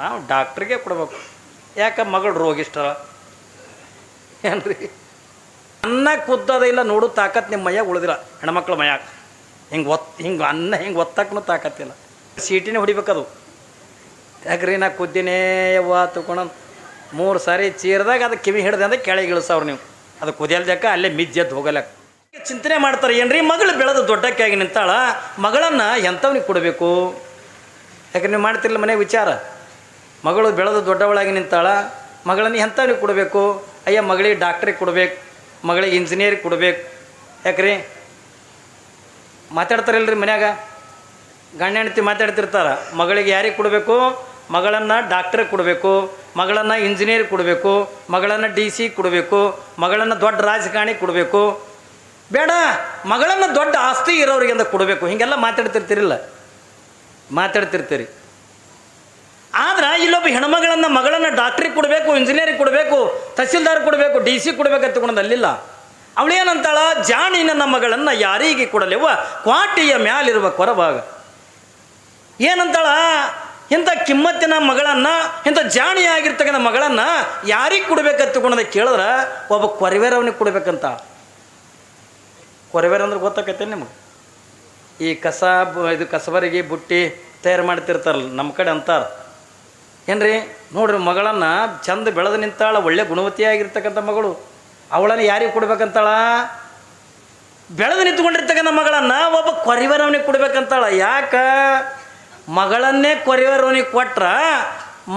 ನಾವು ಡಾಕ್ಟ್ರಿಗೆ ಕೊಡ್ಬೇಕು. ಯಾಕೆ ಮಗಳು ರೋಗಿಷ್ಠರ ಏನ್ರಿ? ಅನ್ನ ಕುದ್ದದ ಇಲ್ಲ ನೋಡು ತಾಕತ್ ನಿಮ್ಮ ಮೈಯಾಗ ಉಳಿದಿಲ್ಲ, ಹೆಣ್ಮಕ್ಳ ಮೈಯಾಗ ಹಿಂಗೆ ಅನ್ನ ಹಿಂಗೆ ಒತ್ತಕ್ಕೂ ತಾಕತ್ತಿಲ್ಲ. ಸೀಟಿನೇ ಹೊಡಿಬೇಕದು. ಯಾಕ್ರಿ ನಾ ಕುದ್ದಿನೇ ಯವ್ವ ತಗೊಂಡು 3 ಸಾರಿ ಚೀರ್ದಾಗ ಅದು ಕಿವಿ ಹಿಡ್ದೆ ಅಂದ್ರೆ ಕೆಳಗೆ ಇಳಿಸವ್ರು ನೀವು. ಅದು ಕುದಿಯಲ್ದಕ್ಕ ಅಲ್ಲೇ ಮಿಜ್ಜೆದ್ದು ಹೋಗಲಕ್ಕ ಚಿಂತನೆ ಮಾಡ್ತಾರೆ. ಏನ್ರಿ ಮಗಳು ಬೆಳೆದು ದೊಡ್ಡಕ್ಕಾಗಿ ನಿಂತಾಳ, ಮಗಳನ್ನು ಎಂಥವ್ನಿಗೆ ಕೊಡಬೇಕು? ಯಾಕೆ ನೀವು ಮಾಡ್ತಿರಲಿಲ್ಲ ಮನೆ ವಿಚಾರ. ಮಗಳು ಬೆಳೆದು ದೊಡ್ಡವಳಾಗಿ ನಿಂತಾಳ, ಮಗಳನ್ನು ಎಂಥವ್ನಿಗೆ ಕೊಡಬೇಕು? ಅಯ್ಯ ಮಗಳಿಗೆ ಡಾಕ್ಟ್ರಿಗೆ ಕೊಡ್ಬೇಕು, ಮಗಳಿಗೆ ಇಂಜಿನಿಯರಿಗೆ ಕೊಡ್ಬೇಕು. ಯಾಕ್ರಿ ಮಾತಾಡ್ತಾರಲ್ರಿ ಮನ್ಯಾಗ ಗಂಡ ಹೆಂಡತಿ ಮಾತಾಡ್ತಿರ್ತಾರೆ. ಮಗಳಿಗೆ ಯಾರಿಗೆ ಕೊಡಬೇಕು? ಮಗಳನ್ನು ಡಾಕ್ಟ್ರಿಗೆ ಕೊಡಬೇಕು, ಮಗಳನ್ನು ಇಂಜಿನಿಯರಿಗೆ ಕೊಡಬೇಕು, ಮಗಳನ್ನು DC ಕೊಡಬೇಕು, ಮಗಳನ್ನು ದೊಡ್ಡ ರಾಜಕಾರಣಿ ಕೊಡಬೇಕು. ಬೇಡ, ಮಗಳನ್ನು ದೊಡ್ಡ ಆಸ್ತಿ ಇರೋರಿಗೆ ಅಂತ ಕೊಡಬೇಕು. ಹೀಗೆಲ್ಲ ಮಾತಾಡ್ತಿರ್ತೀರಿಲ್ಲ, ಮಾತಾಡ್ತಿರ್ತೀರಿ. ಆದ್ರೆ ಇಲ್ಲೊಬ್ಬ ಹೆಣ್ಮಗಳನ್ನು ಮಗಳನ್ನು ಡಾಕ್ಟ್ರಿಗೆ ಕೊಡಬೇಕು, ಇಂಜಿನಿಯರಿಗೆ ಕೊಡಬೇಕು, ತಹಸೀಲ್ದಾರ್ ಕೊಡಬೇಕು, DC ಕೊಡಬೇಕು ಅಂತ ಅಲ್ಲಿಲ್ಲ. ಅವಳೇನಂತಾಳ? ಜಾಣಿ ನನ್ನ ಮಗಳನ್ನು ಯಾರಿಗೆ ಕೊಡಲಿವ ಕ್ವಾಟಿಯ ಮ್ಯಾಲಿರುವ ಕೊರಭಾಗ. ಏನಂತಾಳ? ಇಂಥ ಕಿಮ್ಮತ್ತಿನ ಮಗಳನ್ನು, ಇಂಥ ಜಾಣಿಯಾಗಿರ್ತಕ್ಕಂಥ ಮಗಳನ್ನು ಯಾರಿಗೆ ಕೊಡ್ಬೇಕಂತ ಕೇಳಿದ್ರೆ ಒಬ್ಬ ಕೊರವೇರವನಿಗೆ ಕೊಡ್ಬೇಕಂತ. ಕೊರವೇರ ಅಂದ್ರೆ ಗೊತ್ತಾಕೈತೆ ನಿಮಗೆ? ಈ ಇದು ಕಸಬರಿಗೆ ಬುಟ್ಟಿ ತಯಾರು ಮಾಡ್ತಿರ್ತಾರಲ್ಲ ನಮ್ಮ ಕಡೆ ಅಂತಾರೆ. ಏನ್ರಿ ನೋಡ್ರಿ, ಮಗಳನ್ನು ಚಂದ ಬೆಳೆದು ನಿಂತಾಳ, ಒಳ್ಳೆ ಗುಣವತಿಯಾಗಿರ್ತಕ್ಕಂಥ ಮಗಳು, ಅವಳನ್ನು ಯಾರಿಗೆ ಕೊಡ್ಬೇಕಂತಾಳ? ಬೆಳೆದು ನಿಂತ್ಕೊಂಡಿರ್ತಕ್ಕಂಥ ಮಗಳನ್ನು ಒಬ್ಬ ಕೊರವೇರವನಿಗೆ ಕೊಡ್ಬೇಕಂತಾಳ. ಯಾಕೆ? ಮಗಳನ್ನೇ ಕೊರವೇರವನಿಗೆ ಕೊಟ್ರ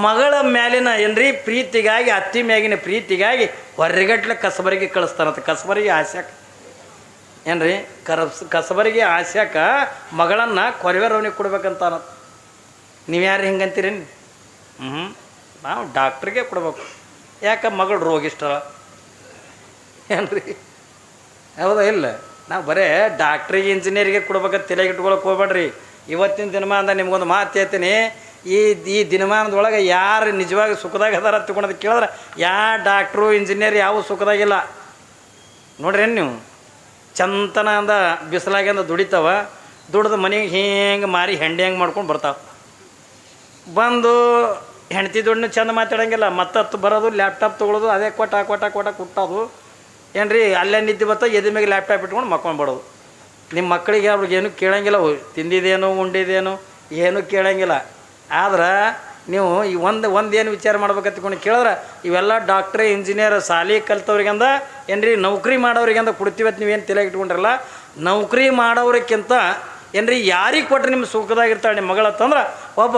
ಮಗಳ ಮ್ಯಾಲಿನ ಏನ್ರಿ ಪ್ರೀತಿಗಾಗಿ, ಅತ್ತಿ ಮ್ಯಾಗಿನ ಪ್ರೀತಿಗಾಗಿ ಹೊರಗಟ್ಲೆ ಕಸಬರಿಗೆ ಕಳಿಸ್ತಾರಂತ. ಕಸಬರಿಗೆ ಆಸ್ಯಾಕ ಏನ್ರಿ ಕಸಬರಿಗೆ ಆಸ್ಯಾಕ ಮಗಳನ್ನು ಕೊರವೇರವನಿಗೆ ಕೊಡ್ಬೇಕಂತಾನ. ನೀವು ಯಾರು ಹಿಂಗಂತೀರಿ? ನಾವು ಡಾಕ್ಟ್ರಿಗೆ ಕೊಡ್ಬೇಕು. ಯಾಕೆ? ಮಗಳು ರೋಗಿಷ್ಠರ ಏನ್ರಿ? ಹೌದಾ ಇಲ್ಲ? ನಾವು ಬರೇ ಡಾಕ್ಟ್ರಿಗೆ ಇಂಜಿನಿಯರಿಗೆ ಕೊಡ್ಬೇಕಂತ ತಲೆಗೆ ಇಟ್ಕೊಳಕ್ಕೆ ಹೋಗ್ಬೇಡ್ರಿ. ಇವತ್ತಿನ ದಿನಮಾನದ ನಿಮ್ಗೊಂದು ಮಾತು ಹೇಳ್ತೀನಿ. ಈ ದಿನಮಾನದೊಳಗೆ ಯಾರು ನಿಜವಾಗಿ ಸುಖದಾಗ ಅದಾರ ತಿಳ್ಕೊಳೋದು ಕೇಳಿದ್ರೆ ಯಾವ ಡಾಕ್ಟ್ರು ಇಂಜಿನಿಯರ್ ಯಾವ ಸುಖದಾಗಿಲ್ಲ ನೋಡ್ರಿ. ನೀವು ಚಂತನ ಅಂದ ಬಿಸಿಲಾಗಿಂದ ದುಡಿತಾವ, ದುಡ್ದು ಮನೆಗೆ ಹಿಂಗೆ ಮಾರಿ ಹೆಂಡಿ ಹೆಂಗೆ ಮಾಡ್ಕೊಂಡು ಬರ್ತಾವೆ. ಬಂದು ಹೆಂಡ್ತಿ ದುಡ್ಡು ಚಂದ ಮಾತಾಡೋಂಗಿಲ್ಲ, ಮತ್ತತ್ತು ಬರೋದು, ಲ್ಯಾಪ್ಟಾಪ್ ತೊಗೊಳೋದು, ಅದೇ ಕೊಟ್ಟ ಕುಟ್ಟೋದು. ಏನ್ರಿ ಅಲ್ಲೇ ನಿದ್ದೆ ಬರ್ತಾ ಎದೆ ಮೇಲೆ ಲ್ಯಾಪ್ಟಾಪ್ ಇಟ್ಕೊಂಡು ಮಕ್ಕೊಂಡ್ಬಿಡೋದು. ನಿಮ್ಮ ಮಕ್ಕಳಿಗೆ ಅವ್ರಿಗೇನು ಕೇಳೋಂಗಿಲ್ಲ, ತಿಂದಿದ್ದೇನು ಉಂಡಿದ್ದೇನು ಏನೂ ಕೇಳೋಂಗಿಲ್ಲ. ಆದ್ರೆ ನೀವು ಈ ಒಂದು ವಿಚಾರ ಮಾಡ್ಬೇಕಂತಕೊಂಡು ಕೇಳಿದ್ರೆ ಇವೆಲ್ಲ ಡಾಕ್ಟ್ರ್ ಇಂಜಿನಿಯರ್ ಸಾಲಿ ಕಲ್ತವ್ರಿಗಂದ ಏನ್ರಿ ನೌಕರಿ ಮಾಡೋರಿಗಂದ ಕೊಡ್ತೀವತ್ತು ನೀವೇನು ತಲೆ ಇಟ್ಕೊಂಡ್ರಲ್ಲ. ನೌಕರಿ ಮಾಡೋರಿಗಿಂತ ಏನ್ರಿ ಯಾರಿಗೆ ಕೊಟ್ಟರೆ ನಿಮ್ಮ ಸುಖದಾಗಿರ್ತಾಳೆ ನಿಮ್ಮ ಮಗಳತ್ತಂದ್ರೆ ಒಬ್ಬ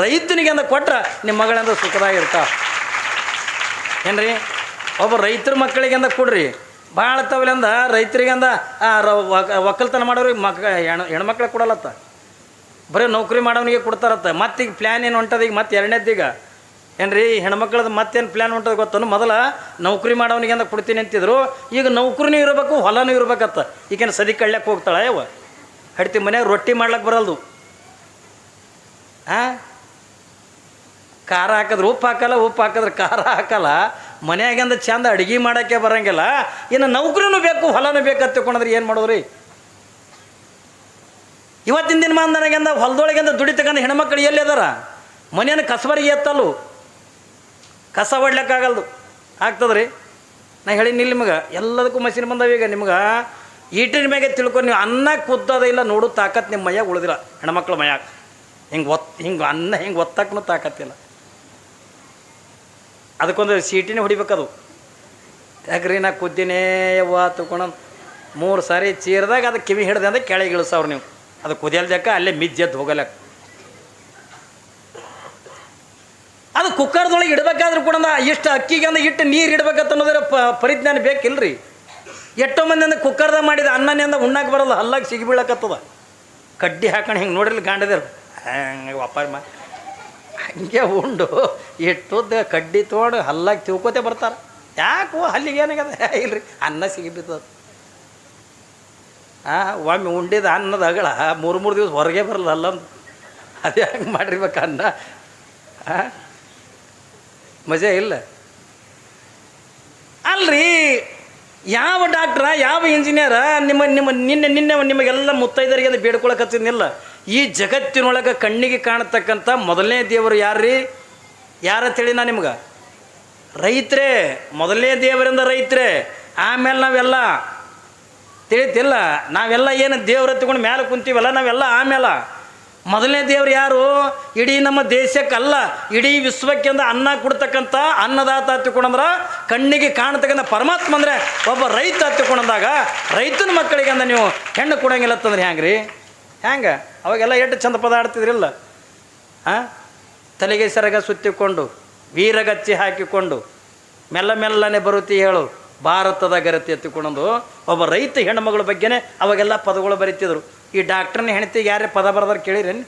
ರೈತನಿಗೆಂದ ಕೊಟ್ರೆ ನಿಮ್ಮ ಮಗಳಿಂದ ಸುಖದಾಗಿರ್ತಾಳೆ. ಏನ್ರಿ ಒಬ್ಬ ರೈತರ ಮಕ್ಕಳಿಗೆಂದ ಕೊಡ್ರಿ, ಭಾಳ ತವಲಿಂದ ರೈತರಿಗಂದ ಒಕ್ಕಲ್ತನ ಮಾಡೋರಿಗೆ ಹೆಣ್ಮಕ್ಳಿಗೆ ಕೊಡಲತ್ತ, ಬರೀ ನೌಕರಿ ಮಾಡೋನಿಗೆ ಕೊಡ್ತಾರತ್ತ. ಮತ್ತೀಗ ಪ್ಲ್ಯಾನ್ ಏನು ಹೊಂಟದ? ಈಗ ಮತ್ತೆ ಎರಡನೇದೀಗ ಏನ್ರಿ ಹೆಣ್ಮಕ್ಳದ್ದು ಮತ್ತೇನು ಪ್ಲ್ಯಾನ್ ಹೊಂಟದ ಗೊತ್ತನು? ಮೊದಲ ನೌಕರಿ ಮಾಡೋನಿಗೆಂದ ಕೊಡ್ತೀನಿ ಅಂತಿದ್ರು, ಈಗ ನೌಕರಿನೂ ಇರಬೇಕು ಹೊಲನೂ ಇರ್ಬೇಕತ್ತ. ಈಗೇನು ಸದಿ ಕಳ್ಯಕ್ಕೆ ಹೋಗ್ತಾಳೆ ಯಾವ ಹಡ್ತಿ ಮನ್ಯಾಗ ರೊಟ್ಟಿ ಮಾಡ್ಲಿಕ್ಕೆ ಬರಲ್ದು. ಖಾರ ಹಾಕಿದ್ರೆ ಉಪ್ಪು ಹಾಕಲ್ಲ, ಉಪ್ಪು ಹಾಕಿದ್ರೆ ಖಾರ ಹಾಕಲ್ಲ. ಮನ್ಯಾಗಿಂದ ಚಂದ ಅಡುಗೆ ಮಾಡೋಕ್ಕೆ ಬರೋಂಗಿಲ್ಲ, ಇನ್ನು ನೌಕರಿನೂ ಬೇಕು ಹೊಲನೂ ಬೇಕು ತಿಳ್ಕೊಂಡ್ರೆ ಏನು ಮಾಡೋದ್ರಿ? ಇವತ್ತಿನ ದಿನಮಾನದಾಗಿಂದ ಹೊಲದೊಳಗಿಂದ ದುಡಿತಕ್ಕಂಥ ಹೆಣ್ಮಕ್ಳು ಎಲ್ಲಿ ಅದಾರ? ಮನೆಯನ್ನು ಕಸಬರಿಗೆ ಎತ್ತಲ್ಲು, ಕಸ ಹೊಡ್ಲಿಕ್ಕಾಗಲ್ದು. ಆಗ್ತದ್ರಿ? ನಾ ಹೇಳಿನಿ ನಿಮಗೆ ಎಲ್ಲದಕ್ಕೂ ಮಷಿನ್ ಬಂದವ. ಈಗ ನಿಮ್ಗೆ ಈಟಿನ ಮ್ಯಾಗೆ ತಿಳ್ಕೊಂಡು ನೀವು ಅನ್ನ ಕುದ್ದದ ಇಲ್ಲ ನೋಡು ತಾಕತ್ ನಿಮ್ಮ ಮೈಯಾಗ ಉಳಿದಿಲ್ಲ, ಹೆಣ್ಮಕ್ಳ ಮೈಯಾಗ ಹಿಂಗೆ ಅನ್ನ ಹಿಂಗೆ ಒತ್ತಕ್ಕೂ ತಾಕತ್ತಿಲ್ಲ. ಅದಕ್ಕೊಂದು ಸೀಟಿನೇ ಹೊಡಿಬೇಕದು. ಯಾಕ್ರಿ ನಾ ಕುದ್ದಿನೇ ಯವ್ವ ತಗೊಂಡು 3 ಸಾರಿ ಚೀರ್ದಾಗ ಅದು ಕಿವಿ ಹಿಡ್ದೆ ಅಂದ್ರೆ ಕೆಳಗೆ ಇಳಿಸವ್ರು ನೀವು. ಅದು ಕುದಿಯಲ್ದಕ್ಕ ಅಲ್ಲೇ ಮಿಜ್ಜೆದ್ದು ಹೋಗಲಕ್ಕ. ಅದು ಕುಕ್ಕರ್ದೊಳಗೆ ಇಡಬೇಕಾದ್ರೂ ಕೂಡ ಇಷ್ಟು ಅಕ್ಕಿಗೆ ಅಂದ್ರೆ ಇಟ್ಟು ನೀರು ಇಡ್ಬೇಕಂತ ಅನ್ನೋದ್ರ ಪರಿಜ್ಞಾನ ಬೇಕಿಲ್ರಿ. ಎಷ್ಟೋ ಮಂದಿ ಅಂದ್ರೆ ಕುಕ್ಕರ್ದಾಗ ಮಾಡಿದ ಅನ್ನನಿಂದ ಉಣ್ಣಕ್ಕೆ ಬರೋಲ್ಲ, ಹಲ್ಲಾಗಿ ಸಿಗಿ ಬೀಳಕತ್ತದ. ಕಡ್ಡಿ ಹಾಕೊಂಡು ಹಿಂಗೆ ನೋಡಿರ್ಲಿ ಗಾಂಡದೇರು ಹಂಗೆ ವಾಪಾರ ಹಂಗೆ ಉಂಡು ಎಷ್ಟುದ್ದ ಕಡ್ಡಿ ತೊಗೊಂಡು ಹಲ್ಲಾಗಿ ತಿಳ್ಕೋತೆ ಬರ್ತಾರೆ. ಯಾಕೋ ಹಲ್ಲಿಗೆ ಏನಾಗದ? ಇಲ್ರಿ ಅನ್ನ ಸಿಗಿಬಿತ್ತದ. ಒಮ್ಮೆ ಉಂಡಿದ ಅನ್ನದ ಅಗಳ 3 ದಿವಸ ಹೊರಗೆ ಬರಲ್ಲ ಅಲ್ಲಂದು. ಅದೇ ಹಂಗೆ ಮಾಡಿರ್ಬೇಕು ಅನ್ನ. ಮಜಾ ಇಲ್ಲ ಅಲ್ರಿ. ಯಾವ ಡಾಕ್ಟ್ರ ಯಾವ ಇಂಜಿನಿಯರ ನಿನ್ನೆ ನಿಮಗೆಲ್ಲ ಮುತ್ತೈದರಿಗೆ ಅದು ಬೇಡ್ಕೊಳಕತ್ತಿದ್ನಿಲ್ಲ. ಈ ಜಗತ್ತಿನೊಳಗೆ ಕಣ್ಣಿಗೆ ಕಾಣತಕ್ಕಂಥ ಮೊದಲನೇ ದೇವರು ಯಾರ್ರೀ? ಯಾರಂತೇಳಿ ನಾ ನಿಮ್ಗೆ? ರೈತರೇ, ಮೊದಲನೇ ದೇವರಿಂದ ರೈತರೇ, ಆಮೇಲೆ ನಾವೆಲ್ಲ. ತಿಳಿತಿಲ್ಲ? ನಾವೆಲ್ಲ ಏನು ದೇವ್ರ ತಗೊಂಡು ಮೇಲೆ ಕುಂತೀವಲ್ಲ, ನಾವೆಲ್ಲ ಆಮೇಲೆ. ಮೊದಲನೇ ದೇವ್ರು ಯಾರು? ಇಡೀ ನಮ್ಮ ದೇಶಕ್ಕಲ್ಲ, ಇಡೀ ವಿಶ್ವಕ್ಕೆ ಅಂದ ಅನ್ನ ಕೊಡ್ತಕ್ಕಂಥ ಅನ್ನದಾತ ಹತ್ತಿಕೊಂಡಂದ್ರೆ, ಕಣ್ಣಿಗೆ ಕಾಣತಕ್ಕಂಥ ಪರಮಾತ್ಮ ಅಂದರೆ ಒಬ್ಬ ರೈತ ಹತ್ತಿಕೊಂಡಂದಾಗ, ರೈತನ ಮಕ್ಕಳಿಗೆ ಅಂದ ನೀವು ಹೆಣ್ಣು ಕೊಡೋಂಗಿಲ್ಲ ಅಂತಂದ್ರೆ ಹ್ಯಾಂಗೆ ರೀ? ಹ್ಯಾಂಗೆ? ಅವಾಗೆಲ್ಲ ಎಷ್ಟು ಚಂದ ಪದ ಆಡ್ತಿದ್ರಿಲ್ಲ? ತಲೆಗೆ ಸೆರಗ ಸುತ್ತಿಕೊಂಡು, ವೀರಗಚ್ಚಿ ಹಾಕಿಕೊಂಡು, ಮೆಲ್ಲ ಮೆಲ್ಲನೆ ಬರುತ್ತಿ ಹೇಳು ಭಾರತದ ಗರತಿ ಎತ್ತಿಕೊಂಡು ಒಬ್ಬ ರೈತ ಹೆಣ್ಣುಮಗಳ ಬಗ್ಗೆನೇ ಅವಾಗೆಲ್ಲ ಪದಗಳು ಬರೀತಿದ್ರು. ಈ ಡಾಕ್ಟ್ರನ್ನ ಹೆಣ್ತಿಗೆ ಯಾರೇ ಪದ ಬರ್ದಾರ ಕೇಳಿರೇನು?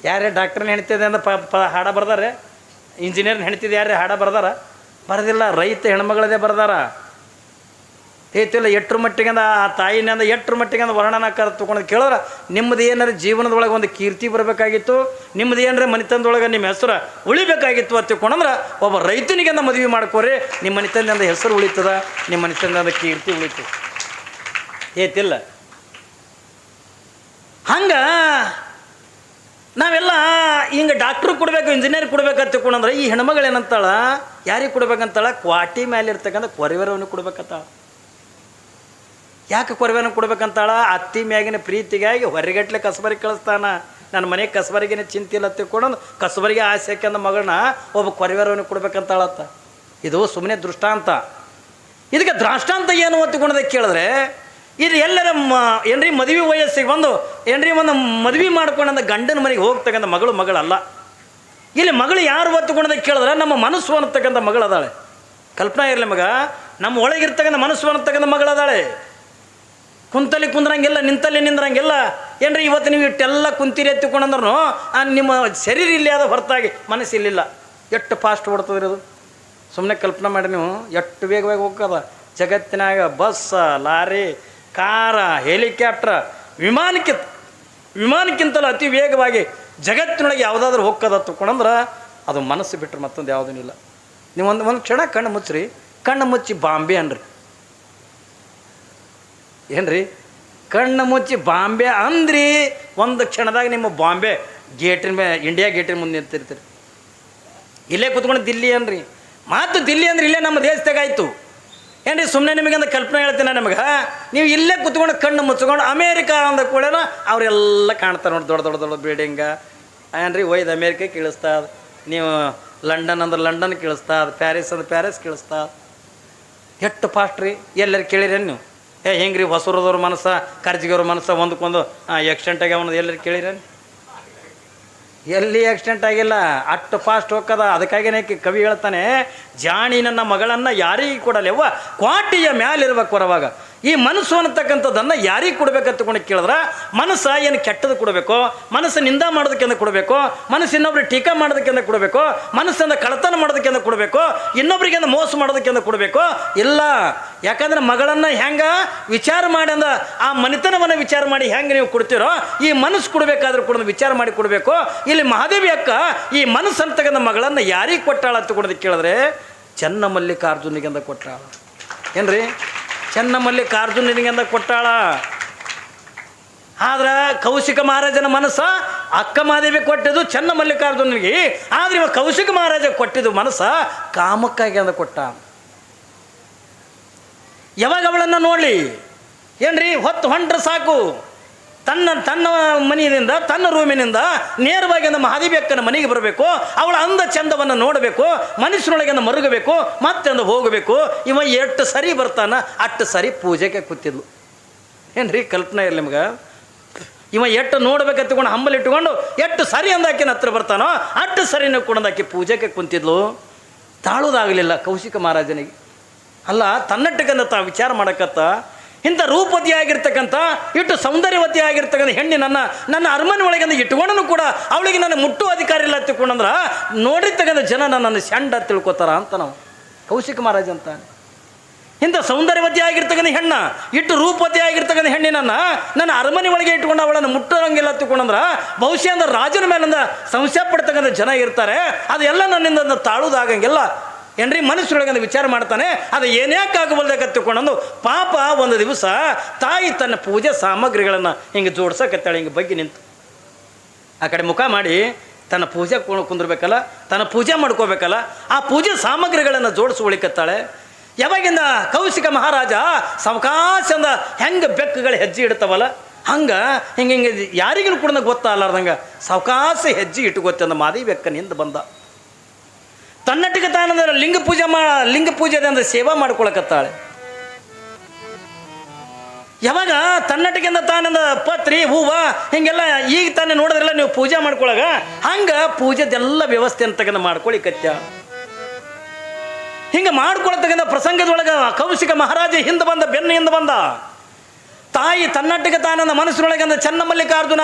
ಯಾರೇ ಡಾಕ್ಟ್ರನ್ನ ಹೆಣ್ತಿದೆ ಅಂದ ಹಾಡ ಬರ್ದಾರೆ? ಇಂಜಿನಿಯರ್ನ ಹೆಣ್ತಿದೆ ಯಾರೇ ಹಾಡ ಬರ್ದಾರ? ಬರೋದಿಲ್ಲ. ರೈತ ಹೆಣ್ಮಗಳದೇ ಬರ್ದಾರ. ಹೇಳ್ತಿಲ್ಲ ಎಟ್ರ ಮಟ್ಟಿಗೆ ಅಂದ ಆ ತಾಯಿನಿಂದ ಎಟ್ರ ಮಟ್ಟಿಗೆ ಅಂದ ವರ್ಣನಾಕಾರ ತೊಗೊಂಡು ಕೇಳಿದ್ರೆ, ನಿಮ್ಮದು ಏನಾರ ಜೀವನದೊಳಗೆ ಒಂದು ಕೀರ್ತಿ ಬರಬೇಕಾಗಿತ್ತು, ನಿಮ್ಮದು ಏನಾರ ಮನೆತನದೊಳಗೆ ನಿಮ್ಮ ಹೆಸರು ಉಳಿಬೇಕಾಗಿತ್ತು ಅಂತ ತಿಳ್ಕೊಂಡ್ರೆ ಒಬ್ಬ ರೈತನಿಗೆ ಅಂದ ಮದುವೆ ಮಾಡ್ಕೋರಿ, ನಿಮ್ಮ ಮನೆತನದಿಂದ ಹೆಸರು ಉಳಿತದ, ನಿಮ್ಮ ಮನೆತನದಿಂದ ಕೀರ್ತಿ ಉಳಿತು. ಏತಿಲ್ಲ? ಹಂಗೆ ನಾವೆಲ್ಲ ಹಿಂಗೆ ಡಾಕ್ಟ್ರು ಕೊಡಬೇಕು, ಇಂಜಿನಿಯರ್ ಕೊಡ್ಬೇಕಂತ ತಿಳ್ಕೊಂಡ್ರೆ ಈ ಹೆಣ್ಮಗಳು ಏನಂತಾಳ? ಯಾರಿಗೆ ಕೊಡ್ಬೇಕಂತಾಳ? ಕ್ವಾಟಿ ಮೇಲೆ ಇರ್ತಕ್ಕಂಥ ಕೊರಿವರವನು ಕೊಡ್ಬೇಕಂತಾಳ. ಯಾಕೆ ಕೊರವೇನ ಕೊಡ್ಬೇಕಂತಾಳ? ಅತ್ತಿ ಮ್ಯಾಗಿನ ಪ್ರೀತಿಗಾಗಿ ಹೊರಗಟ್ಲೆ ಕಸಬರಿಗೆ ಕಳಿಸ್ತಾನ. ನನ್ನ ಮನೆಗೆ ಕಸಬರಿಗೇನೆ ಚಿಂತಿಲ್ಲ ತಿಳ್ಕೊಂಡು ಕಸಬರಿಗೆ ಆಸೆ ಹಾಕ್ಯಂದ ಮಗಳನ್ನ ಒಬ್ಬ ಕೊರವೇರವನಿಗೆ ಕೊಡ್ಬೇಕಂತಾಳತ್ತ. ಇದು ಸುಮ್ಮನೆ ದೃಷ್ಟಾಂತ. ಇದಕ್ಕೆ ದೃಷ್ಟಾಂತ ಏನು ತಿಳ್ಕೊಂಡೋದಕ್ಕೆ ಕೇಳಿದ್ರೆ, ಇದು ಎಲ್ಲರ ಏನ್ರಿ ಮದುವೆ ವಯಸ್ಸಿಗೆ ಬಂದು ಏನ್ರಿ ಒಂದು ಮದುವೆ ಮಾಡ್ಕೊಂಡ ಗಂಡನ ಮನೆಗೆ ಹೋಗ್ತಕ್ಕಂಥ ಮಗಳಲ್ಲ. ಇಲ್ಲಿ ಮಗಳು ಯಾರು ಒತ್ತುಕೊಂಡೋದಕ್ಕೆ ಕೇಳಿದ್ರೆ ನಮ್ಮ ಮನಸ್ಸು ಅನ್ನತಕ್ಕಂಥ ಮಗಳದಾಳೆ. ಕಲ್ಪನಾ ಇರಲಿ ಮಗ, ನಮ್ಮ ಒಳಗಿರ್ತಕ್ಕಂಥ ಮನಸ್ಸು ಅನ್ನತಕ್ಕಂಥ ಮಗಳದಾಳೆ. ಕುಂತಲ್ಲಿ ಕುಂದ್ರಂಗಿಲ್ಲ, ನಿಂತಲ್ಲಿ ನಿಂದ್ರಂಗಿಲ್ಲ. ಏನ್ರಿ ಇವತ್ತು ನೀವು ಇಟ್ಟೆಲ್ಲ ಕುಂತಿರಿ ಎತ್ತಿಕೊಂಡಂದ್ರೂ ನಿಮ್ಮ ಶರೀರ ಇಲ್ಲಿ ಆದ ಹೊರತಾಗಿ ಮನಸ್ಸು ಇಲ್ಲಿಲ್ಲ. ಎಷ್ಟು ಫಾಸ್ಟ್ ಓಡ್ತದ್ರಿ ಅದು? ಸುಮ್ಮನೆ ಕಲ್ಪನೆ ಮಾಡಿ ನೀವು, ಎಷ್ಟು ವೇಗವಾಗಿ ಹೋಗ್ತದ ಜಗತ್ತಿನಾಗ. ಬಸ್, ಲಾರಿ, ಕಾರ, ಹೆಲಿಕಾಪ್ಟ್ರ, ವಿಮಾನಕ್ಕಿಂತಲೂ ಅತಿ ವೇಗವಾಗಿ ಜಗತ್ತಿನೊಳಗೆ ಯಾವುದಾದ್ರೂ ಹೋಗ್ತದ ತಿಳ್ಕೊಂಡ್ರೆ ಅದು ಮನಸ್ಸು ಬಿಟ್ಟರೆ ಮತ್ತೊಂದು ಯಾವುದೂ ಇಲ್ಲ. ನೀವು ಒಂದು ಕ್ಷಣ ಕಣ್ಣು ಮುಚ್ಚ್ರಿ, ಕಣ್ಣು ಮುಚ್ಚಿ ಬಾಂಬೆ ಅನ್ರಿ. ಏನ್ರಿ? ಕಣ್ಣು ಮುಚ್ಚಿ ಬಾಂಬೆ ಅಂದ್ರಿ, ಒಂದು ಕ್ಷಣದಾಗ ನಿಮ್ಮ ಬಾಂಬೆ ಗೇಟಿನ ಮೇಲೆ, ಇಂಡಿಯಾ ಗೇಟಿನ ಮುಂದೆ ನಿಂತಿರ್ತೀರಿ. ಇಲ್ಲೇ ಕೂತ್ಕೊಂಡು ದಿಲ್ಲಿ ಅನ್ರಿ. ಮಾತು ದಿಲ್ಲಿ ಅಂದ್ರೆ ಇಲ್ಲೇ ನಮ್ಮ ದೇಶದಾಗ ಆಯಿತು. ಏನ್ರಿ? ಸುಮ್ಮನೆ ನಿಮಗಂದು ಕಲ್ಪನೆ ಹೇಳ್ತೀನಿ ನಮಗೆ. ನೀವು ಇಲ್ಲೇ ಕೂತ್ಕೊಂಡು ಕಣ್ಣು ಮುಚ್ಕೊಂಡು ಅಮೇರಿಕಾ ಅಂದ ಕೂಡ ಅವರೆಲ್ಲ ಕಾಣ್ತಾರೆ ನೋಡಿ, ದೊಡ್ಡ ದೊಡ್ಡ ದೊಡ್ಡ ಬಿಲ್ಡಿಂಗ. ಏನ್ರಿ? ಒಯ್ದು ಅಮೇರಿಕಾ ಕೇಳಿಸ್ತಾ, ನೀವು ಲಂಡನ್ ಅಂದ್ರೆ ಲಂಡನ್ ಕೇಳಿಸ್ತಾ, ಪ್ಯಾರಿಸ್ ಅಂದ್ರೆ ಪ್ಯಾರಿಸ್ ಕೇಳಿಸ್ತಾ. ಎಷ್ಟು ಫಾಸ್ಟ್ ರೀ! ಎಲ್ಲರೂ ಕೇಳಿರೇನು ನೀವು? ಹೆಂಗೆ ರೀ ಹೊಸೂರದವ್ರ ಮನಸ್ಸು, ಕರ್ಜಿಗವ್ರ ಮನಸ್ಸು ಒಂದಕ್ಕೊಂದು ಆಕ್ಸಿಡೆಂಟ್ ಆಗ್ಯಾವ ಎಲ್ಲರೂ ಕೇಳಿರೇನು? ಎಲ್ಲಿ ಆಕ್ಸಿಡೆಂಟ್ ಆಗಿಲ್ಲ, ಅಷ್ಟು ಫಾಸ್ಟ್ ಹೋಗ್ತದ. ಅದಕ್ಕಾಗಿನೇ ಕವಿ ಹೇಳ್ತಾನೆ, ಜಾಣಿ ನನ್ನ ಮಗಳನ್ನು ಯಾರಿಗೆ ಕೊಡಲೆವ್ವ, ಕ್ವಾಟಿಯ ಮ್ಯಾಲಿರ್ಬೇಕು ಹೊರವಾಗ. ಈ ಮನಸ್ಸು ಅನ್ನತಕ್ಕಂಥದ್ದನ್ನು ಯಾರಿಗೆ ಕೊಡ್ಬೇಕಂತ ಕೇಳಿದ್ರೆ, ಮನಸ್ಸು ಏನು ಕೆಟ್ಟದ್ದು ಕೊಡಬೇಕು, ಮನಸ್ಸು ನಿಂದ ಮಾಡೋದಕ್ಕಿಂತ ಕೊಡಬೇಕು, ಮನಸ್ಸು ಇನ್ನೊಬ್ರಿಗೆ ಟೀಕಾ ಮಾಡೋದಕ್ಕಿಂತ ಕೊಡಬೇಕು, ಮನಸ್ಸಿಂದ ಕಳತನ ಮಾಡೋದಕ್ಕಿಂತ ಕೊಡಬೇಕು, ಇನ್ನೊಬ್ರಿಗಿಂದ ಮೋಸ ಮಾಡೋದಕ್ಕಿಂತ ಕೊಡಬೇಕು? ಇಲ್ಲ. ಯಾಕಂದ್ರೆ ಮಗಳನ್ನು ಹೆಂಗೆ ವಿಚಾರ ಮಾಡಿ ಅಂದ ಆ ಮನೆತನವನ್ನು ವಿಚಾರ ಮಾಡಿ ಹೆಂಗೆ ನೀವು ಕೊಡ್ತೀರೋ, ಈ ಮನಸ್ಸು ಕೊಡಬೇಕಾದ್ರೆ ಕೂಡ ವಿಚಾರ ಮಾಡಿ ಕೊಡಬೇಕು. ಇಲ್ಲಿ ಮಹಾದೇವಿ ಅಕ್ಕ ಈ ಮನಸ್ಸು ಅಂತಕ್ಕಂಥ ಮಗಳನ್ನು ಯಾರಿಗೆ ಕೊಟ್ಟಾಳ ಅಂತ ಕೇಳಿದ್ರೆ, ಚನ್ನಮಲ್ಲಿಕಾರ್ಜುನಿಗೆಂದ ಕೊಟ್ಟಾಳ. ಏನ್ರಿ? ಚನ್ನಮಲ್ಲಿಕಾರ್ಜುನನಿಗೆಂದ ಕೊಟ್ಟಾಳ. ಆದ್ರೆ ಕೌಶಿಕ ಮಹಾರಾಜನ ಮನಸ್ಸ ಅಕ್ಕ ಮಹಾದೇವಿ ಕೊಟ್ಟಿದ್ದು ಚನ್ನಮಲ್ಲಿಕಾರ್ಜುನಿಗೆ. ಆದ್ರೆ ಇವ ಕೌಶಿಕ ಮಹಾರಾಜ ಕೊಟ್ಟಿದ್ದು ಮನಸ್ಸ ಕಾಮಕ್ಕಾಗಿ ಅಂದ ಕೊಟ್ಟ. ಯಾವಾಗ ಅವಳನ್ನು ನೋಡಲಿ, ಏನ್ರಿ ಹೊತ್ತು ಹೊಂಟ್ರೆ ಸಾಕು, ತನ್ನ ಮನೆಯಿಂದ ತನ್ನ ರೂಮಿನಿಂದ ನೇರವಾಗಿ ನಮ್ಮ ಮಹಾದೇವಿ ಅಕ್ಕನ ಮನೆಗೆ ಬರಬೇಕು, ಅವಳ ಅಂದ ಚಂದವನ್ನು ನೋಡಬೇಕು, ಮನಸ್ಸಿನೊಳಗೆ ಮರುಗಬೇಕು, ಮತ್ತೆ ಅಂದು ಹೋಗಬೇಕು. ಇವ ಎಷ್ಟು ಸರಿ ಬರ್ತಾನ ಅಷ್ಟು ಸರಿ ಪೂಜೆಗೆ ಕೂತಿದ್ಲು. ಏನ್ರಿ? ಕಲ್ಪನೆ ಇರಲಿ ನಿಮ್ಗೆ. ಇವ ಎಷ್ಟು ನೋಡ್ಬೇಕಂತಕೊಂಡು ಹಂಬಲ್ ಇಟ್ಕೊಂಡು ಎಷ್ಟು ಸರಿ ಅಂದಾಕಿನ ಹತ್ರ ಬರ್ತಾನೋ ಅಷ್ಟು ಸರಿನ ಕೊಡೋದಾಕಿ ಪೂಜೆಗೆ ಕುಂತಿದ್ಲು. ತಾಳೋದಾಗಲಿಲ್ಲ ಕೌಶಿಕ ಮಹಾರಾಜನಿಗೆ. ಅಲ್ಲ, ತನ್ನಟ್ಟಕ್ಕಂತ ತಾ ವಿಚಾರ ಮಾಡಕತ್ತ ಇಂಥ ರೂಪವತಿ ಆಗಿರ್ತಕ್ಕಂಥ, ಇಟ್ಟು ಸೌಂದರ್ಯವತಿ ಆಗಿರ್ತಕ್ಕಂಥ ಹೆಣ್ಣಿ ನನ್ನ ಅರಮನೆ ಒಳಗೆ ಇಟ್ಕೊಂಡನು ಕೂಡ ಅವಳಿಗೆ ನನ್ನ ಮುಟ್ಟುವ ಅಧಿಕಾರ ಇಲ್ಲ ತಿಳ್ಕೊಂಡಂದ್ರೆ ನೋಡಿರ್ತಕ್ಕಂಥ ಜನ ನನ್ನನ್ನು ಶಂಡ ತಿಳ್ಕೊತಾರ ಅಂತ ನಾವು ಕೌಶಿಕ ಮಹಾರಾಜ ಅಂತ. ಇಂಥ ಸೌಂದರ್ಯವತಿ ಆಗಿರ್ತಕ್ಕಂಥ ಹೆಣ್ಣ, ಇಟ್ಟು ರೂಪವತಿ ಆಗಿರ್ತಕ್ಕಂಥ ನನ್ನ ಅರಮನೆ ಒಳಗೆ ಇಟ್ಕೊಂಡು ಅವಳನ್ನು ಮುಟ್ಟೋಂಗಿಲ್ಲ ತಿಳ್ಕೊಂಡಂದ್ರೆ ಬಹುಶಃ ಅಂದ್ರೆ ರಾಜನ ಮೇಲಿಂದ ಸಂಶಯ ಪಡ್ತಕ್ಕಂಥ ಜನ ಇರ್ತಾರೆ. ಅದೆಲ್ಲ ನನ್ನಿಂದ ತಾಳುದಾಗಂಗಿಲ್ಲ. ಏನ್ರಿ? ಮನಸ್ಸೊಳಗೆ ವಿಚಾರ ಮಾಡ್ತಾನೆ. ಅದು ಏನ್ಯಾಕಾಗಬಲ್ದಾಗ ತಿಳ್ಕೊಂಡು ಪಾಪ ಒಂದು ದಿವಸ ತಾಯಿ ತನ್ನ ಪೂಜೆ ಸಾಮಗ್ರಿಗಳನ್ನು ಹಿಂಗೆ ಜೋಡ್ಸಕತ್ತಾಳೆ. ಹಿಂಗೆ ಬಗ್ಗೆ ನಿಂತು ಆ ಕಡೆ ಮುಖ ಮಾಡಿ ತನ್ನ ಪೂಜೆ ಕುಂದಿರ್ಬೇಕಲ್ಲ, ತನ್ನ ಪೂಜೆ ಮಾಡ್ಕೋಬೇಕಲ್ಲ, ಆ ಪೂಜೆ ಸಾಮಗ್ರಿಗಳನ್ನು ಜೋಡಿಸ್ಕೊಳಿಕತ್ತಾಳೆ. ಯಾವಾಗಿಂದ ಕೌಶಿಕ ಮಹಾರಾಜ ಸಾವಕಾಶಂದ ಹೆಂಗೆ ಬೆಕ್ಕುಗಳು ಹೆಜ್ಜೆ ಇಡ್ತಾವಲ್ಲ ಹಂಗೆ ಹಿಂಗೆ ಯಾರಿಗೂ ಕೂಡ ಗೊತ್ತಾಗಲಾರ್ದಂಗೆ ಸಾವಕಾಶ ಹೆಜ್ಜೆ ಇಟ್ಟುಕೊತ್ತಂದ ಮಾದೇವಿ ಬೆಕ್ಕನ ಹಿಂದೆ ಬಂದ. ತನ್ನಟ್ಟಿಗೆ ತಾನಂದ್ರೆ ಲಿಂಗ ಪೂಜೆದ ಅಂದ್ರೆ ಸೇವಾ ಮಾಡ್ಕೊಳಕತ್ತಾಳೆ. ಯಾವಾಗ ತನ್ನಟ್ಟಿಗೆಂದ ತಾನಂದ ಪತ್ರಿ ಹೂವ ಹಿಂಗೆಲ್ಲ ಈಗ ತಾನೇ ನೋಡಿದ್ರಲ್ಲ ನೀವು ಪೂಜೆ ಮಾಡ್ಕೊಳಗ ಹಂಗೆ ಪೂಜೆದೆಲ್ಲ ವ್ಯವಸ್ಥೆ ಅಂತಕ್ಕಂಥ ಮಾಡ್ಕೊಳ್ಳಿ ಕತ್ಯ. ಹಿಂಗೆ ಮಾಡ್ಕೊಳತಕ್ಕಂಥ ಪ್ರಸಂಗದೊಳಗೆ ಕೌಶಿಕ ಮಹಾರಾಜ ಹಿಂದೆ ಬಂದ, ಬೆನ್ನು ಹಿಂದೆ ಬಂದ. ತಾಯಿ ತನ್ನಟ್ಟಿಗೆ ತಾನಂದ ಮನಸ್ಸಿನೊಳಗಂದ ಚನ್ನಮಲ್ಲಿಕಾರ್ಜುನ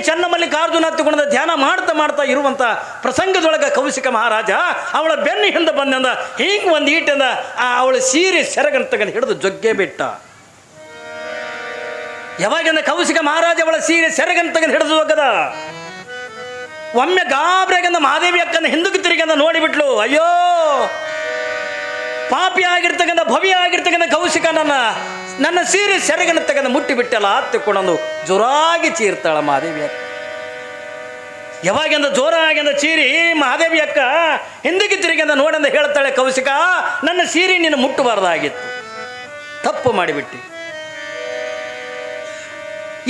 ಚನ್ನಮಲ್ಲಿಕಾರ್ಜುನ ಹತ್ತಿಕೊಂಡ ಧ್ಯಾನ ಮಾಡ್ತಾ ಇರುವಂಥ ಪ್ರಸಂಗದೊಳಗೆ ಕೌಶಿಕ ಮಹಾರಾಜ ಅವಳ ಬೆನ್ನು ಹಿಂದೆ ಬಂದಂದ ಹಿಂಗೆ ಒಂದು ಈಟಿಂದ ಅವಳ ಸೀರೆ ಸೆರಗನ್ನು ತಗೊಂಡು ಹಿಡಿದು ಜೊಗ್ಗೆ ಬಿಟ್ಟ. ಯಾವಾಗಿಂದ ಕೌಶಿಕ ಮಹಾರಾಜ ಅವಳ ಸೀರೆ ಸೆರಗನ್ನು ತಗೊಂಡು ಹಿಡಿದು ಹೋಗದ. ಒಮ್ಮೆ ಗಾಬ್ರಿಯಾಗಂದ ಮಹಾದೇವಿ ಅಕ್ಕನ ಹಿಂದಕ್ಕೆ ತಿರುಗಂದ ನೋಡಿಬಿಟ್ಲು. ಅಯ್ಯೋ ಪಾಪಿ ಆಗಿರ್ತಕ್ಕಂಥ ಭವ್ಯ ಆಗಿರ್ತಕ್ಕಂಥ ಕೌಶಿಕ ನನ್ನ ಸೀರೆ ಸೆರಗನ್ನು ತಗೊಂಡು ಮುಟ್ಟಿಬಿಟ್ಟಲ್ಲ ತಿಕ್ಕೊಂಡೊಂದು ಜೋರಾಗಿ ಚೀರ್ತಾಳ ಮಹಾದೇವಿ ಅಕ್ಕ. ಯಾವಾಗಿಂದ ಜೋರಾಗಿಂದ ಚೀರಿ ಮಹಾದೇವಿ ಅಕ್ಕ ಹಿಂದಕ್ಕೆ ತಿರುಗಿಂದ ನೋಡಂದ ಹೇಳ್ತಾಳೆ, ಕೌಶಿಕ ನನ್ನ ಸೀರೆ ನೀನು ಮುಟ್ಟಬಾರ್ದಾಗಿತ್ತು, ತಪ್ಪು ಮಾಡಿಬಿಟ್ಟು.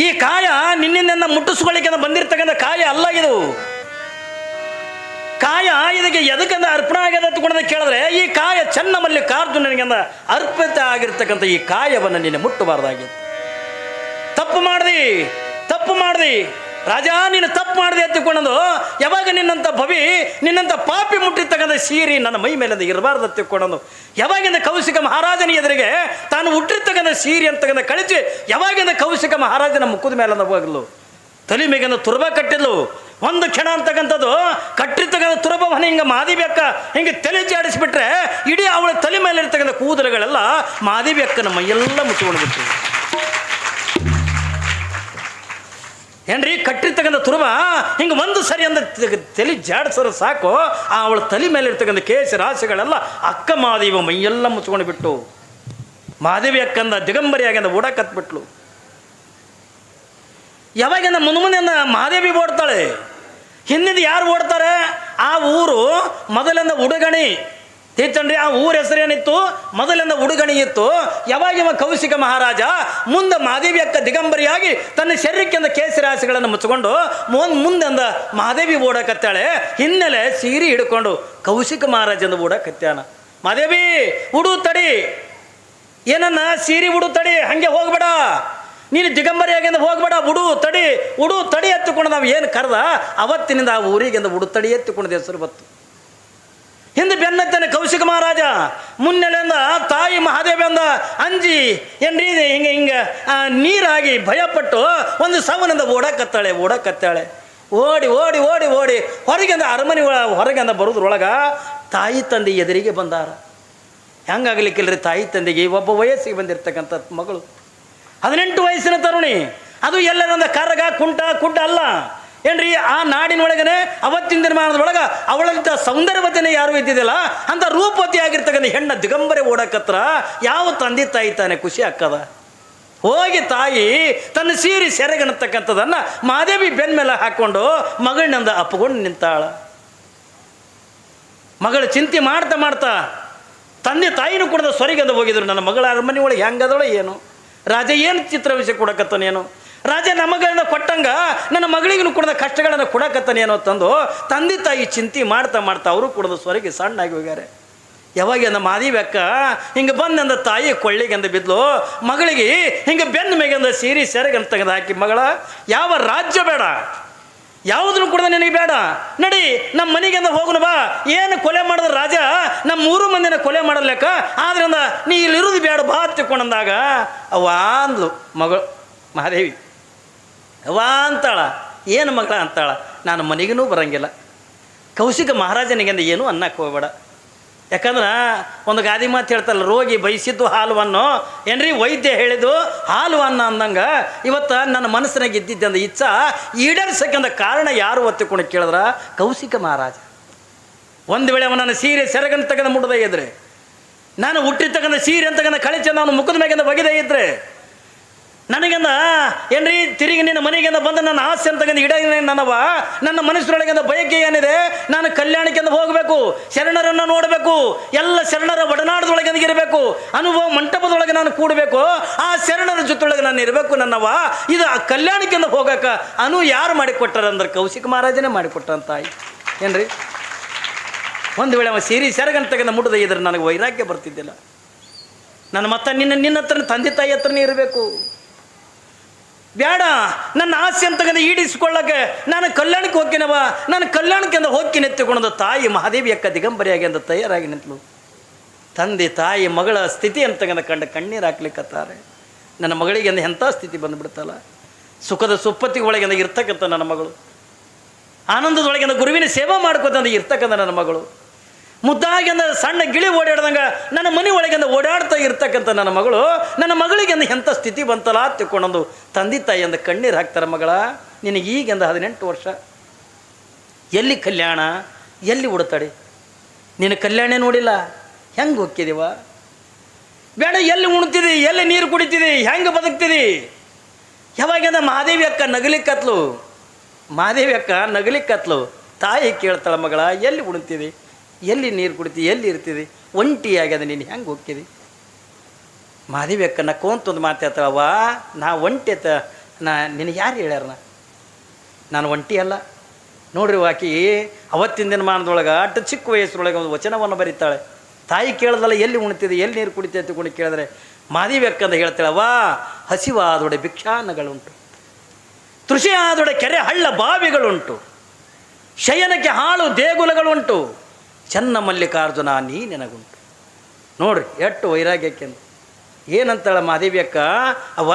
ಈ ಕಾಯ ನಿನ್ನಿಂದ ಮುಟ್ಟಿಸ್ಕೊಳ್ಳಿಕ್ಕೆ ಬಂದಿರ್ತಕ್ಕಂಥ ಕಾಯ ಅಲ್ಲ ಇದು. ಕಾಯ ಇದಕ್ಕೆ ಎದಕ್ಕಂದ ಅರ್ಪಣೆ ಆಗ್ಯದ ತಗೊಂಡ ಕೇಳಿದ್ರೆ ಈ ಕಾಯ ಚನ್ನಮಲ್ಲಿಕಾರ್ಜುನನಿಗಂದ ಅರ್ಪಿತ ಆಗಿರ್ತಕ್ಕಂಥ ಈ ಕಾಯವನ್ನು ನೀನು ಮುಟ್ಟಬಾರ್ದಾಗಿತ್ತು. ತಪ್ಪು ಮಾಡ್ದಿ ರಾಜ, ನೀನು ತಪ್ಪು ಮಾಡಿದೆ ಎತ್ತಿಕೊಂಡಂದು. ಯಾವಾಗ ನಿನ್ನಂಥ ಭವಿ ನಿನ್ನಂಥ ಪಾಪಿ ಮುಟ್ಟಿರ್ತಕ್ಕಂಥ ಸೀರಿ ನನ್ನ ಮೈ ಮೇಲಿಂದ ಇರಬಾರ್ದು ಎತ್ತಿಕೊಂಡಂದು. ಯಾವಾಗಿಂದ ಕೌಶಿಕ ಮಹಾರಾಜನ ಎದುರಿಗೆ ತಾನು ಹುಟ್ಟಿರ್ತಕ್ಕಂಥ ಸೀರೆ ಅಂತಕ್ಕಂಥ ಕಳಿಸಿ ಯಾವಾಗಿಂದ ಕೌಶಿಕ ಮಹಾರಾಜನ ಮುಖದ ಮೇಲಂದ ಹೋಗಲು ತಲೆ ಮೇಗಿಂದ ತುರ್ಬ ಕಟ್ಟಿದ್ಲು. ಒಂದು ಕ್ಷಣ ಅಂತಕ್ಕಂಥದ್ದು ಕಟ್ಟಿರ್ತಕ್ಕಂಥ ತುರಬವನ್ನು ಹಿಂಗೆ ಮಾದೇವಿ ಅಕ್ಕ ಹಿಂಗೆ ತಲೆ ಜಾಡಿಸ್ಬಿಟ್ರೆ ಇಡೀ ಅವಳ ತಲೆ ಮೇಲೆ ಇರ್ತಕ್ಕಂಥ ಕೂದಲುಗಳೆಲ್ಲ ಮಾದೇವಿ ಅಕ್ಕನ ಮೈಯೆಲ್ಲ ಮುಚ್ಚಿಕೊಂಡು ಬಿಟ್ಟು. ಏನ್ರಿ ಕಟ್ಟಿರ್ತಕ್ಕಂಥ ತುರುಬ ಹಿಂಗೆ ಒಂದು ಸರಿ ಅಂದ ತಲೆ ಜಾಡಿಸೋರು ಸಾಕು, ಆ ಅವಳ ತಲೆ ಮೇಲೆ ಇರ್ತಕ್ಕಂಥ ಕೇಶ ರಾಶಿಗಳೆಲ್ಲ ಅಕ್ಕ ಮಾದೇವಿ ಮೈಯೆಲ್ಲ ಮುಚ್ಕೊಂಡು ಬಿಟ್ಟು ಮಾದೇವಿ ಅಕ್ಕಂದ ದಿಗಂಬರಿಯಾಗಿಂದ ಓಡಾಕತ್ಬಿಟ್ಲು. ಯಾವಾಗಿಂದ ಮುಂದೆ ಮಹಾದೇವಿ ಓಡ್ತಾಳೆ, ಹಿಂದಿಂದ ಯಾರು ಓಡ್ತಾರೆ? ಆ ಊರು ಮೊದಲಿಂದ ಉಡುಗಣಿ ತೀರ್ಥಂಡ್ರಿ. ಆ ಊರ ಹೆಸರೇನಿತ್ತು? ಮೊದಲಿಂದ ಉಡುಗಣಿ ಇತ್ತು. ಯಾವಾಗ ಕೌಶಿಕ ಮಹಾರಾಜ ಮುಂದೆ ಮಹಾದೇವಿ ಅಕ್ಕ ದಿಗಂಬರಿಯಾಗಿ ತನ್ನ ಶರೀರಕ್ಕಿಂದ ಕೇಸರಾಶಿಗಳನ್ನು ಮುಚ್ಚಿಕೊಂಡು ಮುಂದೆಂದ ಮಹಾದೇವಿ ಓಡಕತ್ತಾಳೆ. ಹಿನ್ನೆಲೆ ಸೀರೆ ಹಿಡ್ಕೊಂಡು ಕೌಶಿಕ ಮಹಾರಾಜಂದ ಓಡಕತ್ಯಾನ. ಮಹಾದೇವಿ ಉಡು ತಡಿ, ಏನನ್ನ ಸೀರೆ ಉಡು ತಡಿ, ಹಂಗೆ ಹೋಗ್ಬೇಡ, ನೀನು ದಿಗಂಬರಿಯಾಗಿಂದ ಹೋಗ್ಬೇಡ, ಉಡು ತಡಿ ಎತ್ತಿಕೊಂಡು ನಾವು ಏನು ಕರೆದ ಅವತ್ತಿನಿಂದ ಆ ಊರಿಗಿಂದ ಉಡು ತಡಿ ಎತ್ತಿಕೊಂಡ ಹೆಸರು ಬತ್ತು. ಹಿಂದೆ ಬೆನ್ನತ್ತಾನೆ ಕೌಶಿಕ ಮಹಾರಾಜ, ಮುನ್ನೆಲೆಯಿಂದ ತಾಯಿ ಮಹಾದೇವಿ ಅಂದ ಅಂಜಿ ಏನ್ರಿ ಹಿಂಗೆ ನೀರಾಗಿ ಭಯಪಟ್ಟು ಒಂದು ಸವನಿಂದ ಓಡಕತ್ತಾಳೆ. ಓಡಿ ಓಡಿ ಓಡಿ ಓಡಿ ಹೊರಗಿಂದ ಅರಮನೆ ಹೊರಗಿಂದ ಬರೋದ್ರೊಳಗೆ ತಾಯಿ ತಂದೆ ಎದುರಿಗೆ ಬಂದಾರ. ಹೆಂಗಾಗ್ಲಿಕ್ಕಿಲ್ರಿ ತಾಯಿ ತಂದೆಗೆ ಒಬ್ಬ ವಯಸ್ಸಿಗೆ ಬಂದಿರ್ತಕ್ಕಂಥ ಮಗಳು, 18 ವಯಸ್ಸಿನ ತರುಣಿ, ಅದು ಎಲ್ಲರಂದ ಕರಗ ಕುಂಟ ಅಲ್ಲ ಏನ್ರಿ. ಆ ನಾಡಿನೊಳಗನೆ ಅವತ್ತಿನ ದಿನಮಾನದೊಳಗೆ ಅವಳಂಥ ಸೌಂದರ್ಯವತಿನೇ ಯಾರು ಇದ್ದಿದ್ದಿಲ್ಲ. ಅಂತ ರೂಪವತಿ ಆಗಿರ್ತಕ್ಕಂಥ ಹೆಣ್ಣ ದಿಗಂಬರೆ ಓಡಕತ್ರ ಯಾವ ತಂದೆ ತಾಯಿ ತಾನೆ ಖುಷಿ ಆಗ್ತದ. ಹೋಗಿ ತಾಯಿ ತನ್ನ ಸೀರೆ ಸೆರಗನ್ನತಕ್ಕಂಥದನ್ನು ಮಾದೇವಿ ಬೆನ್ನ ಮೇಲೆ ಹಾಕ್ಕೊಂಡು ಮಗಳನ್ನಿಂದ ಅಪ್ಪಕೊಂಡು ನಿಂತಾಳ. ಮಗಳು ಚಿಂತೆ ಮಾಡ್ತಾ ತಂದೆ ತಾಯಿನೂ ಕೂಡ ಸ್ವರಿಗಂದ ಹೋಗಿದ್ರು. ನನ್ನ ಮಗಳ ಅರಮನೆ ಒಳಗೆ ಹೆಂಗದಳ ಏನು, ರಾಜ ಏನು ಚಿತ್ರ ವಿಷಯ ಕೊಡಕತ್ತಾನೇನು, ರಾಜ ನಮಗಳನ್ನ ಕೊಟ್ಟಂಗ ನನ್ನ ಮಗಳಿಗೂ ಕೂಡ ಕಷ್ಟಗಳನ್ನು ಕೊಡಕತ್ತಾನೇನೋ ತಂದು ತಂದೆ ತಾಯಿ ಚಿಂತೆ ಮಾಡ್ತಾ ಅವರು ಕೂಡ ಸ್ವರಿಗೆ ಸಣ್ಣಾಗಿ ಹೋಗ್ಯಾರೆ. ಯಾವಾಗ ಅಂದ ಮಾದೇವಿ ಅಕ್ಕ ಹಿಂಗೆ ಬಂದಂದ ತಾಯಿ ಕೊಳ್ಳಿಗೆಂದ ಬಿದ್ಲು. ಮಗಳಿಗೆ ಹಿಂಗೆ ಬೆನ್ನ ಮೇಗಂದ ಸೀರೆ ಸೆರಗಂತ ತೆಗೆದು ಹಾಕಿ, ಮಗಳ ಯಾವ ರಾಜ್ಯ ಬೇಡ, ಯಾವುದನ್ನು ಕೂಡ ನಿನಗೆ ಬೇಡ, ನಡಿ ನಮ್ಮ ಮನೆಗೆಂದ ಹೋಗುನು ಬಾ. ಏನು ಕೊಲೆ ಮಾಡಿದ್ರೆ ರಾಜ ನಮ್ಮ 3 ಮಂದಿನ ಕೊಲೆ ಮಾಡಲೇಕ, ಆದ್ರಿಂದ ನೀ ಇಲ್ಲಿರುವುದು ಬೇಡ ಬಾ ತಿಳ್ಕೊಂಡಂದಾಗ ಅವ್ವ ಅಂದ್ಲು ಮಗಳು ಮಹಾದೇವಿ. ಅವ್ವ ಅಂತಾಳ, ಏನು ಮಗಳ ಅಂತಾಳ, ನಾನು ಮನೆಗೂ ಬರಂಗಿಲ್ಲ. ಕೌಶಿಕ ಮಹಾರಾಜನಿಗೆಂದ ಏನು ಅನ್ನಕ್ಕೆ ಹೋಗ್ಬೇಡ, ಯಾಕಂದ್ರೆ ಒಂದು ಗಾದಿ ಮಾತು ಹೇಳ್ತಲ್ಲ, ರೋಗಿ ಬಯಸಿದ್ದು ಹಾಲುವನ್ನು ಏನ್ರಿ ವೈದ್ಯ ಹೇಳಿದ್ದು ಹಾಲುವನ್ನು ಅಂದಂಗೆ ಇವತ್ತು ನನ್ನ ಮನಸ್ಸಿನಾಗ ಇದ್ದಿದ್ದಂದ ಇಚ್ಛಾ ಈಡೇರಿಸಕ್ಕಂದ ಕಾರಣ ಯಾರು ಒತ್ತಿಕೊಂಡು ಕೇಳಿದ್ರ ಕೌಶಿಕ ಮಹಾರಾಜ. ಒಂದು ವೇಳೆ ಅವನ ಸೀರೆ ಸೆರಗನ್ನು ತಗೊಂಡು ಮುಟ್ಟದೇ ಇದ್ರೆ, ನಾನು ಹುಟ್ಟಿ ತಗೊಂಡ ಸೀರೆ ಅಂತಕ್ಕಂಥ ಕಳಿಚ ನಾನು ಮುಖದ ಮ್ಯಾಗಿಂದ ಬಗೆದೇ ಇದ್ರೆ, ನನಗೆಂದ ಏನ್ರಿ ತಿರುಗಿ ನಿನ್ನ ಮನೆಗೆಂದ ಬಂದ ನನ್ನ ಆಸೆ ಅಂತಂದು ಇಡ ನನ್ನವ ನನ್ನ ಮನಸ್ಸಿನೊಳಗೆಂದ ಬಯಕೆ ಏನಿದೆ, ನಾನು ಕಲ್ಯಾಣಕ್ಕೆಂದ ಹೋಗಬೇಕು, ಶರಣರನ್ನು ನೋಡಬೇಕು, ಎಲ್ಲ ಶರಣರ ಒಡನಾಡದೊಳಗೆ ಇರಬೇಕು, ಅನುಭವ ಮಂಟಪದೊಳಗೆ ನಾನು ಕೂಡಬೇಕು, ಆ ಶರಣರ ಜೊತೆಯೊಳಗೆ ನಾನು ಇರಬೇಕು ನನ್ನವ. ಇದು ಕಲ್ಯಾಣಕ್ಕೆಂದ ಹೋಗಕ ಯಾರು ಮಾಡಿಕೊಟ್ಟಾರ ಅಂದ್ರೆ ಕೌಶಿಕ ಮಹಾರಾಜನೇ ಮಾಡಿಕೊಟ್ಟಂತ ಏನ್ರಿ. ಒಂದು ವೇಳೆ ಅವ ಸೀರಿ ಸೆರಗಂತಗಂದ ಮುಟ್ಟದ ಇದ್ರೆ ನನಗೆ ವೈರಾಗ್ಯ ಬರ್ತಿದ್ದಿಲ್ಲ. ನನ್ನ ಮತ್ತೆ ನಿನ್ನ ಹತ್ರ ತಂದೆ ತಾಯಿ ಹತ್ರನೇ ಇರಬೇಕು. ಬೇಡ, ನನ್ನ ಆಸೆ ಅಂತಗಂದ ಈಡಿಸಿಕೊಳ್ಳಕ್ಕೆ ನಾನು ಕಲ್ಯಾಣಕ್ಕೆ ಹೋಗ್ತೀನವ, ನಾನು ಕಲ್ಯಾಣಕ್ಕೆಂದ ಹೋಗ್ತೀನಿ ಎತ್ತಿಕೊಂಡ ತಾಯಿ ಮಹಾದೇವಿ ಅಕ್ಕ ದಿಗಂಬರಿಯಾಗಿ ಅಂತ ತಯಾರಾಗಿ ನಿಂತಲು. ತಂದೆ ತಾಯಿ ಮಗಳ ಸ್ಥಿತಿ ಅಂತಗಂದ ಕಣ್ಣೀರು ಹಾಕ್ಲಿಕ್ಕತ್ತಾರೆ. ನನ್ನ ಮಗಳಿಗೆ ಅಂದ ಎಂಥ ಸ್ಥಿತಿ ಬಂದುಬಿಡ್ತಲ್ಲ. ಸುಖದ ಸುಪ್ಪತ್ತಿಗೊಳಗಿಂದ ಇರ್ತಕ್ಕಂಥ ನನ್ನ ಮಗಳು, ಆನಂದದೊಳಗಿಂದ ಗುರುವಿನ ಸೇವಾ ಮಾಡ್ಕೋತಂದ ಇರ್ತಕ್ಕಂಥ ನನ್ನ ಮಗಳು, ಮುದ್ದಾಗಿ ಅಂದ ಸಣ್ಣ ಗಿಳಿ ಓಡಾಡ್ದಂಗೆ ನನ್ನ ಮನೆ ಒಳಗಿಂದ ಓಡಾಡ್ತಾ ಇರ್ತಕ್ಕಂಥ ನನ್ನ ಮಗಳು, ನನ್ನ ಮಗಳಿಗೆ ಅಂದ ಎಂಥ ಸ್ಥಿತಿ ಬಂತಲ್ಲ ತಿಳ್ಕೊಂಡೊಂದು ತಂದೆ ತಾಯಿ ಅಂದ ಕಣ್ಣೀರು ಹಾಕ್ತಾರೆ. ಮಗಳ, ನಿನಗೆ ಈಗೆಂದ 18 ವರ್ಷ, ಎಲ್ಲಿ ಕಲ್ಯಾಣ, ಎಲ್ಲಿ ಉಡ್ತಾಡಿ, ನಿನ್ನ ಕಲ್ಯಾಣ ನೋಡಿಲ್ಲ, ಹೆಂಗೆ ಹೋಗ್ತಿದೀವ? ಬೇಡ, ಎಲ್ಲಿ ಉಣ್ತಿದಿ, ಎಲ್ಲಿ ನೀರು ಕುಡಿತಿದಿ, ಹೆಂಗೆ ಬದುಕ್ತಿದಿ? ಯಾವಾಗಂದ ಮಹಾದೇವಿ ಅಕ್ಕ ನಗಲಿಕ್ಕತ್ಲು, ಮಹಾದೇವಿ ಅಕ್ಕ ನಗಲಿಕ್ಕತ್ಲು. ತಾಯಿ ಕೇಳ್ತಾಳ, ಮಗಳ ಎಲ್ಲಿ ಉಣ್ತಿದಿ, ಎಲ್ಲಿ ನೀರು ಕುಡಿತಿ, ಎಲ್ಲಿ ಇರ್ತಿದಿ, ಒಂಟಿಯಾಗ್ಯದ, ನೀನು ಹೆಂಗೆ ಹೋಗ್ತಿದಿ? ಮಹಾದೇವಿ ಅಕ್ಕ ನಕ್ಕೊಂತೊಂದು ಮಾತಾಡ್ತಾಳವ್ವ, ನಾ ಒಂಟಿ ಅಂತ ನಿನಗೆ ಯಾರು ಹೇಳ್ಯಾರ? ನಾನು ಒಂಟಿ ಅಲ್ಲ ನೋಡ್ರಿ. ಆಕಿ ಅವತ್ತಿನ ದಿನಮಾನದೊಳಗೆ ಅಷ್ಟು ಚಿಕ್ಕ ವಯಸ್ಸರೊಳಗೆ ಒಂದು ವಚನವನ್ನು ಬರೀತಾಳೆ. ತಾಯಿ ಕೇಳ್ದಲ್ಲ, ಎಲ್ಲಿ ಉಣ್ತಿದೆ, ಎಲ್ಲಿ ನೀರು ಕುಡಿತಿ ಅಂತಕೊಂಡು ಕೇಳಿದ್ರೆ ಮಹಾದೇವಿ ಅಕ್ಕ ಅಂತ ಹೇಳ್ತಾಳವ್ವ, ಹಸಿವಾದೊಡೆ ಭಿಕ್ಷಾನ್ನಗಳುಂಟು, ತೃಷಿಯಾದೊಡೆ ಕೆರೆ ಹಳ್ಳ ಬಾವಿಗಳುಂಟು, ಶಯನಕ್ಕೆ ಹಾಳು ದೇಗುಲಗಳುಂಟು, ಚನ್ನ ಮಲ್ಲಿಕಾರ್ಜುನ ನೀ ನೆನಗುಂಟು. ನೋಡ್ರಿ ಎಷ್ಟು ವೈರಾಗ್ಯಕ್ಕೆ ಅಂತ ಏನಂತಾಳ ಮಹಾದೇವಿ ಅಕ್ಕ. ಅವ್ವ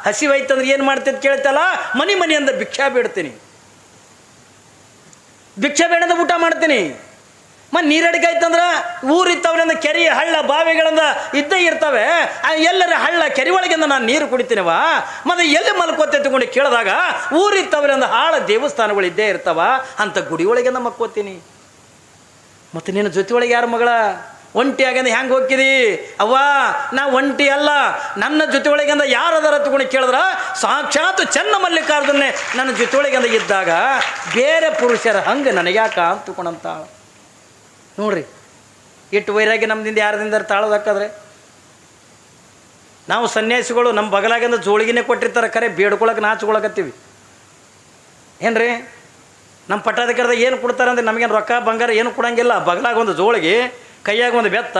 ಹಸಿವೈತಂದ್ರೆ ಏನು ಮಾಡ್ತಿದ್ದು ಕೇಳ್ತಲ್ಲ, ಮನೆ ಅಂದ ಭಿಕ್ಷಾ ಬೇಡ್ತೀನಿ, ಭಿಕ್ಷಾ ಬೇಡಂದ ಊಟ ಮಾಡ್ತೀನಿ. ನೀರಡಿಕೆ ಆಯ್ತಂದ್ರೆ ಊರಿತ್ತವ್ರಿಂದ ಕೆರೆ ಹಳ್ಳ ಬಾವಿಗಳಿಂದ ಇದ್ದೇ ಇರ್ತವೆ, ಎಲ್ಲರ ಹಳ್ಳ ಕೆರೆ ಒಳಗಿಂದ ನಾನು ನೀರು ಕುಡಿತೀನವ. ಮತ್ತು ಎಲ್ಲಿ ಮಲ್ಕೋತೆ ತಗೊಂಡು ಕೇಳಿದಾಗ ಊರಿತ್ತವ್ರಿಂದ ಹಾಳ ದೇವಸ್ಥಾನಗಳು ಇದ್ದೇ ಇರ್ತಾವ, ಅಂತ ಗುಡಿ ಒಳಗಿಂದ ಮಕ್ಕೋತೀನಿ. ಮತ್ತು ನಿನ್ನ ಜೊತೆ ಒಳಗೆ ಯಾರು ಮಗಳ? ಒಂಟಿ ಆಗ್ಯಂದ ಹೆಂಗೆ ಹೋಗ್ತಿದಿ? ಅವ್ವ ನಾ ಒಂಟಿ ಅಲ್ಲ, ನನ್ನ ಜೊತೆ ಒಳಗಿಂದ ಯಾರು ಅದರ ತಗೊಂಡು ಕೇಳಿದ್ರೆ ಸಾಕ್ಷಾತ್ ಚನ್ನ ಮಲ್ಲಿಕಾರ್ಜುನೇ ನನ್ನ ಜೊತೆ ಒಳಗಿಂದ ಇದ್ದಾಗ ಬೇರೆ ಪುರುಷರ ಹಂಗೆ ನನಗ್ಯಾಕ ಅಂತಕೊಂಡಂತ. ನೋಡ್ರಿ ಇಟ್ಟು ವೈರಾಗ್ಯ ನಮ್ದಿಂದ ಯಾರದಿಂದ ತಾಳೋದಕ್ಕಾದ್ರೆ. ನಾವು ಸನ್ಯಾಸಿಗಳು ನಮ್ಮ ಬಗಲಾಗಿಂದ ಜೋಳಿಗೆನೇ ಕೊಟ್ಟಿರ್ತಾರೆ, ಖರೆ ಬೇಡ್ಕೊಳಕ್ಕೆ ನಾಚ್ಕೊಳಕತ್ತೀವಿ ಏನ್ರಿ. ನಮ್ಮ ಪಟ್ಟಾಧಿಕಾರದಾಗ ಏನು ಕೊಡ್ತಾರೆ ಅಂದರೆ ನಮಗೇನು ರೊಕ್ಕ ಬಂಗಾರ ಏನು ಕೊಡಂಗಿಲ್ಲ. ಬಗಲಾಗ ಒಂದು ಜೋಳಿಗೆ, ಕೈಯಾಗ ಒಂದು ಬೆತ್ತ,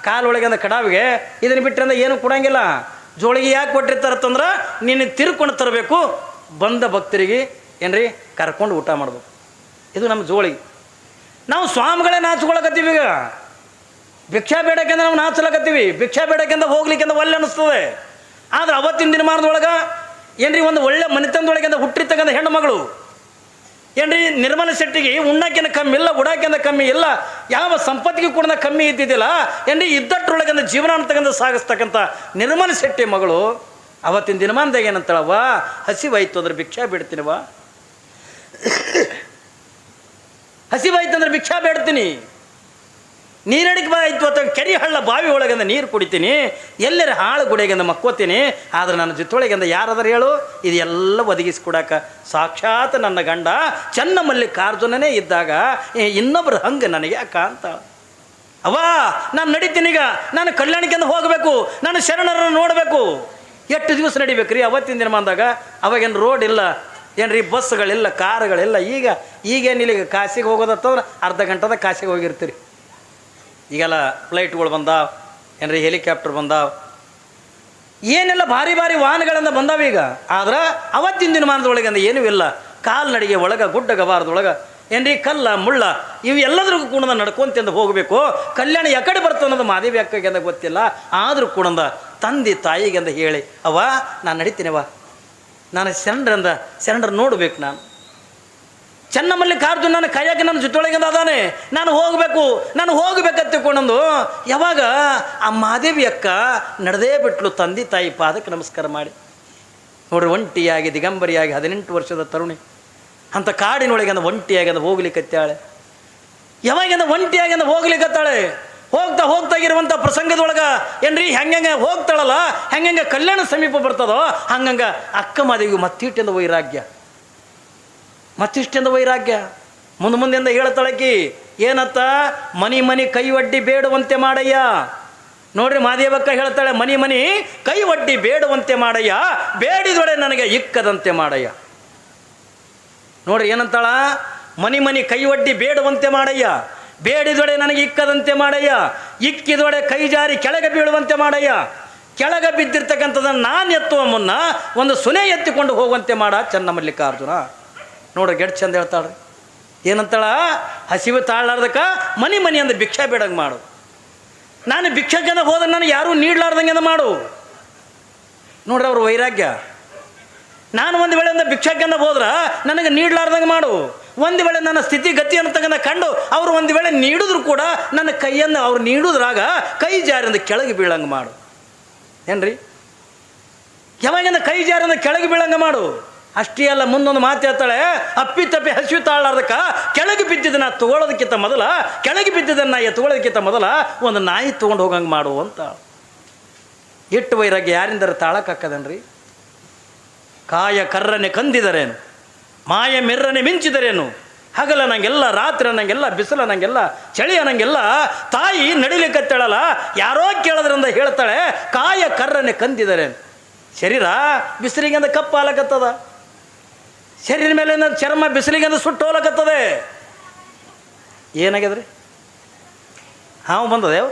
ಕಾಲೊಳಗೆ ಒಂದು ಕಡಾವಿಗೆ, ಇದನ್ನು ಬಿಟ್ಟರೆ ಅಂದ್ರೆ ಏನು ಕೊಡಂಗಿಲ್ಲ. ಜೋಳಿಗೆ ಯಾಕೆ ಕೊಟ್ಟಿರ್ತಾರಂತಂದ್ರೆ ನೀನು ತಿರ್ಕೊಂಡು ತರಬೇಕು, ಬಂದ ಭಕ್ತರಿಗೆ ಏನ್ರಿ ಕರ್ಕೊಂಡು ಊಟ ಮಾಡ್ಬೇಕು. ಇದು ನಮ್ಮ ಜೋಳಿಗೆ. ನಾವು ಸ್ವಾಮಿಗಳೇ ನಾಚ್ಕೊಳಕತ್ತೀವಿ. ಈಗ ಭಿಕ್ಷಾ ಬೇಡಕ್ಕೆಂದ್ರೆ ನಾವು ನಾಚಲಕತ್ತೀವಿ, ಭಿಕ್ಷಾ ಬೇಡಕ್ಕೆಂದ ಹೋಗ್ಲಿಕ್ಕೆಂದ ಒಳ್ಳೆ ಅನ್ನಿಸ್ತದೆ. ಆದ್ರೆ ಅವತ್ತಿನ ದಿನಮಾನದೊಳಗೆ ಏನ್ರಿ ಒಂದು ಒಳ್ಳೆ ಮನೆತನದೊಳಗಿಂದ ಹುಟ್ಟಿರ್ತಕ್ಕಂಥ ಹೆಣ್ಣು ಮಗಳು ಏನ್ರಿ ನಿರ್ಮಲ ಶೆಟ್ಟಿಗೆ ಉಣ್ಣಕ್ಕಿಂತ ಕಮ್ಮಿ ಇಲ್ಲ, ಉಡಾಕಿಂತ ಕಮ್ಮಿ ಇಲ್ಲ, ಯಾವ ಸಂಪತ್ತಿಗೆ ಕೂಡ ಕಮ್ಮಿ ಇದ್ದಿದ್ದಿಲ್ಲ ಏನ್ರಿ. ಇದ್ದಟ್ರೊಳಗಿಂದ ಜೀವನ ಅಂತಕ್ಕಂಥ ಸಾಗಿಸ್ತಕ್ಕಂಥ ನಿರ್ಮಲ ಶೆಟ್ಟಿ ಮಗಳು ಅವತ್ತಿನ ದಿನಮಾನದಾಗ ಏನಂತಾಳವ್ವ, ಹಸಿವಾಯ್ತು ಅಂದ್ರೆ ಭಿಕ್ಷಾ ಬೇಡ್ತೀನವ, ಹಸಿವಾಯ್ತು ಅಂದ್ರೆ ಭಿಕ್ಷಾ ಬೇಡ್ತೀನಿ, ನೀರಡಿಕೆ ಆಯ್ತು ಅಥವಾ ಕೆರೆ ಹಳ್ಳ ಬಾವಿ ಒಳಗಿಂದ ನೀರು ಕುಡಿತೀನಿ, ಎಲ್ಲರ ಹಾಳು ಗುಡಿಗಿಂದ ಮಕ್ಕೋತೀನಿ. ಆದರೆ ನನ್ನ ಜೊತೆಯೊಳಗಿಂದ ಯಾರಾದರೂ ಹೇಳು, ಇದೆಲ್ಲ ಒದಗಿಸ್ಕೊಡಾಕ ಸಾಕ್ಷಾತ್ ನನ್ನ ಗಂಡ ಚನ್ನ ಮಲ್ಲಿಕಾರ್ಜುನನೇ ಇದ್ದಾಗ ಇನ್ನೊಬ್ರು ಹಂಗೆ ನನಗೆ ಯಾಕ ಅಂತ. ಅವ್ವ ನಾನು ನಡಿತೀನಿ, ಈಗ ನಾನು ಕಲ್ಯಾಣಕ್ಕೆಂದು ಹೋಗಬೇಕು, ನಾನು ಶರಣರನ್ನು ನೋಡಬೇಕು. ಎಷ್ಟು ದಿವಸ ನಡಿಬೇಕು ರೀ? ಅವತ್ತಿನ ದಿನಮಾನದಾಗ ಅವಾಗೇನು ರೋಡ್ ಇಲ್ಲ ಏನ್ರಿ, ಬಸ್ಗಳಿಲ್ಲ, ಕಾರುಗಳಿಲ್ಲ. ಈಗೇನಿಲ್ಲ, ಈಗ ಕಾಶಿಗೆ ಹೋಗೋದತ್ತಂದ್ರೆ ಅರ್ಧ ಗಂಟೆದಾಗ ಕಾಶಿಗೆ ಹೋಗಿರ್ತೀರಿ. ಈಗೆಲ್ಲ ಫ್ಲೈಟ್ಗಳು ಬಂದಾವ ಏನ್ರಿ, ಹೆಲಿಕಾಪ್ಟರ್ ಬಂದಾವ, ಏನೆಲ್ಲ ಭಾರಿ ಭಾರಿ ವಾಹನಗಳಿಂದ ಬಂದಾವ ಈಗ. ಆದ್ರೆ ಅವತ್ತಿನ ದಿನಮಾನದೊಳಗೆ ಅಂದ್ರೆ ಏನೂ ಇಲ್ಲ. ಕಾಲ್ನಡಿಗೆ ಒಳಗೆ ಗುಡ್ಡ ಗವಾರದೊಳಗೆ ಏನ್ರಿ ಕಲ್ಲ ಮುಳ್ಳ ಇವು ಎಲ್ಲದ್ರಿಗೂ ಕೂಡ ನಡ್ಕೊಂತಿಂದ ಹೋಗಬೇಕು. ಕಲ್ಯಾಣ ಯಾಕಡೆ ಬರ್ತದೆ ಅನ್ನೋದು ಮಹಾದೇವಿ ಅಕ್ಕಗೆ ಅಂದ ಗೊತ್ತಿಲ್ಲ. ಆದರೂ ಕೂಡ ತಂದೆ ತಾಯಿಗೆ ಅಂದ ಹೇಳಿ, ಅವ್ವ ನಾನು ನಡಿತೀನವ್ವ, ನಾನು ಶರಣರು ನೋಡ್ಬೇಕು, ನಾನು ಚನ್ನ ಮಲ್ಲಿಕಾರ್ಜುನ ನನ್ನ ಕೈಯಾಗ ನನ್ನ ಜೊತೆಯೊಳಗಿಂದ ಅದಾನೆ, ನಾನು ಹೋಗ್ಬೇಕಂತಿಕೊಂಡಂದು ಯಾವಾಗ ಆ ಮಹಾದೇವಿ ಅಕ್ಕ ನಡೆದೇ ಬಿಟ್ಲು ತಂದೆ ತಾಯಿ ಪಾದಕ್ಕೆ ನಮಸ್ಕಾರ ಮಾಡಿ. ನೋಡ್ರಿ ಒಂಟಿಯಾಗಿ ದಿಗಂಬರಿಯಾಗಿ 18 ವರ್ಷದ ತರುಣಿ ಅಂಥ ಕಾಡಿನೊಳಗಿಂದ ಒಂಟಿಯಾಗಿ ಹೋಗ್ಲಿಕ್ಕತ್ತಾಳೆ. ಯಾವಾಗಿಂದ ಒಂಟಿಯಾಗಿಂದ ಹೋಗ್ಲಿಕ್ಕತ್ತಾಳೆ. ಹೋಗ್ತಾ ಹೋಗ್ತಾಗಿರುವಂಥ ಪ್ರಸಂಗದೊಳಗೆ ಏನ್ರಿ ಹೆಂಗೆ ಹೋಗ್ತಾಳಲ್ಲ, ಹೆಂಗೆ ಕಲ್ಯಾಣ ಸಮೀಪ ಬರ್ತದೋ ಹಂಗಂಗೆ ಅಕ್ಕ ಮಾದೇವಿಗೆ ಮತ್ತಿಷ್ಟಿಂದ ವೈರಾಗ್ಯ, ಮತ್ತಿಷ್ಟಿಂದ ವೈರಾಗ್ಯ. ಮುಂದಿಂದ ಹೇಳ್ತಾಳಕಿ ಏನತ್ತ, ಮನಿ ಕೈ ಒಡ್ಡಿ ಬೇಡುವಂತೆ ಮಾಡಯ್ಯ. ನೋಡ್ರಿ ಮಾದೇವಕ್ಕ ಹೇಳ್ತಾಳೆ, ಮನಿ ಕೈ ಒಡ್ಡಿ ಬೇಡುವಂತೆ ಮಾಡಯ್ಯ, ಬೇಡಿದೊಡೆ ನನಗೆ ಇಕ್ಕದಂತೆ ಮಾಡಯ್ಯ. ನೋಡ್ರಿ ಏನಂತಾಳ, ಮನಿ ಕೈ ಒಡ್ಡಿ ಬೇಡುವಂತೆ ಮಾಡಯ್ಯ, ಬೇಡಿದೊಡೆ ನನಗೆ ಇಕ್ಕದಂತೆ ಮಾಡಯ್ಯ, ಇಕ್ಕಿದೊಡೆ ಕೈ ಜಾರಿ ಕೆಳಗೆ ಬೀಳುವಂತೆ ಮಾಡಯ್ಯ. ಕೆಳಗೆ ಬಿದ್ದಿರ್ತಕ್ಕಂಥದ್ದನ್ನು ನಾನು ಎತ್ತುವ ಮುನ್ನ ಒಂದು ಸುನೆ ಎತ್ತಿಕೊಂಡು ಹೋಗುವಂತೆ ಮಾಡ ಚೆನ್ನಮಲ್ಲಿಕಾರ್ಜುನ. ನೋಡ್ರಿ ಗೆಟ್ ಚಂದ ಹೇಳ್ತಾಳ್ರಿ ಏನಂತಾಳ, ಹಸಿವು ತಾಳಾರ್ದಕ್ಕ ಮನಿ ಅಂದ ಭಿಕ್ಷಾ ಬೇಡಂಗೆ ಮಾಡು. ನಾನು ಭಿಕ್ಷಾಕಂದ ಹೋದ್ರೆ ನನಗೆ ಯಾರೂ ನೀಡ್ಲಾರ್ದಂಗೆ ಮಾಡು. ನೋಡ್ರಿ ಅವ್ರ ವೈರಾಗ್ಯ. ನಾನು ಒಂದು ವೇಳೆ ಅಂದ ಭಿಕ್ಷಾಕಂದ ಹೋದ್ರೆ ನನಗೆ ನೀಡ್ಲಾರ್ದಂಗೆ ಮಾಡು. ಒಂದು ವೇಳೆ ನನ್ನ ಸ್ಥಿತಿ ಗತಿಯನ್ನು ತಗೊಂಡ ಕಂಡು ಅವರು ಒಂದು ವೇಳೆ ನೀಡಿದ್ರು ಕೂಡ ನನ್ನ ಕೈಯನ್ನು ಅವ್ರು ನೀಡುದ್ರಾಗ ಕೈ ಜಾರಿಂದ ಕೆಳಗೆ ಬೀಳಂಗೆ ಮಾಡು. ಏನ್ರಿ, ಯಾವಾಗಿಂದ ಕೈ ಜಾರಿಂದ ಕೆಳಗೆ ಬೀಳಂಗೆ ಮಾಡು. ಅಷ್ಟೇ ಅಲ್ಲ, ಮುಂದೊಂದು ಮಾತು ಹೇಳ್ತಾಳೆ, ಅಪ್ಪಿತಪ್ಪಿ ಹಸಿವು ತಾಳಾರ್ದಕ್ಕ ಕೆಳಗೆ ಬಿದ್ದಿದ್ದನ್ನು ತೊಗೊಳೋದಕ್ಕಿಂತ ಮೊದಲ, ಕೆಳಗೆ ಬಿದ್ದಿದ್ದನ್ನು ಎತ್ಕೊಳ್ಳೋದಕ್ಕಿಂತ ಮೊದಲ ಒಂದು ನಾಯಿ ತೊಗೊಂಡು ಹೋಗಂಗೆ ಮಾಡು ಅಂತ. ಇಟ್ಟು ವೈರಾಗ್ಯ ಯಾರಿಂದಾರ ತಾಳಕ್ಕಾಕ್ಕದನ್ರಿ? ಕಾಯ ಕರ್ರನೆ ಕಂದಿದರೇನು, ಮಾಯ ಮಿರ್ರನೆ ಮಿಂಚಿದರೇನು, ಹಗಲ ನಂಗೆಲ್ಲ, ರಾತ್ರಿ ನಂಗೆಲ್ಲ, ಬಿಸಿಲ ನಂಗೆಲ್ಲ, ಚಳಿ ನಂಗೆಲ್ಲ, ತಾಯಿ ನಡಿಲಿಕ್ಕತ್ತೇಳಲ್ಲ, ಯಾರೋ ಕೇಳೋದ್ರಿಂದ ಹೇಳ್ತಾಳೆ ಕಾಯ ಕರ್ರನೆ ಕಂದಿದರೇನು. ಶರೀರ ಬಿಸಿಲಿಗೆಂದ ಕಪ್ಪು ಹಾಲಕತ್ತದ, ಶರೀರ ಮೇಲೆ ಚರ್ಮ ಬಿಸಿಲಿಗೆಂದ ಸುಟ್ಟು ಹೋಲಕತ್ತದೆ. ಏನಾಗ್ಯದ್ರಿ? ಹಾವು ಬಂದದೇವು